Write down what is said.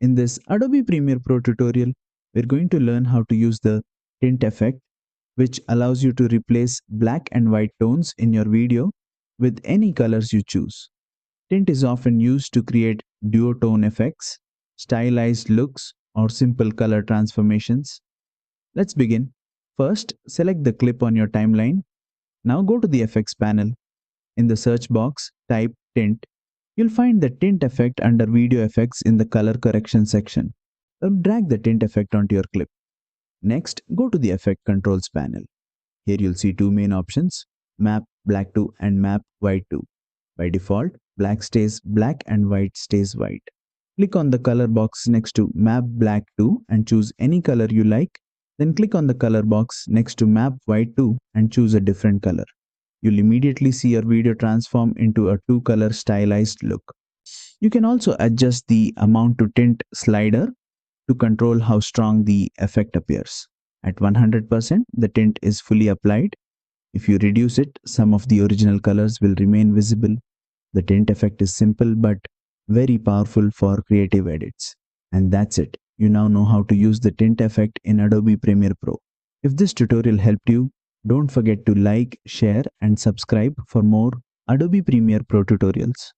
In this Adobe Premiere Pro tutorial, we're going to learn how to use the tint effect, which allows you to replace black and white tones in your video with any colors you choose. Tint is often used to create duotone effects, stylized looks, or simple color transformations. Let's begin. First, select the clip on your timeline. Now go to the effects panel. In the search box, type Tint. You'll find the tint effect under video effects in the color correction section. Now drag the tint effect onto your clip. Next, go to the effect controls panel. Here you'll see two main options, map black to and map white to. By default, black stays black and white stays white. Click on the color box next to map black to and choose any color you like. Then click on the color box next to map white to and choose a different color. You'll immediately see your video transform into a two-color stylized look. You can also adjust the amount to tint slider to control how strong the effect appears. At 100%, the tint is fully applied. If you reduce it, some of the original colors will remain visible. The tint effect is simple but very powerful for creative edits. And that's it. You now know how to use the tint effect in Adobe Premiere Pro. If this tutorial helped you, don't forget to like, share, and subscribe for more Adobe Premiere Pro tutorials.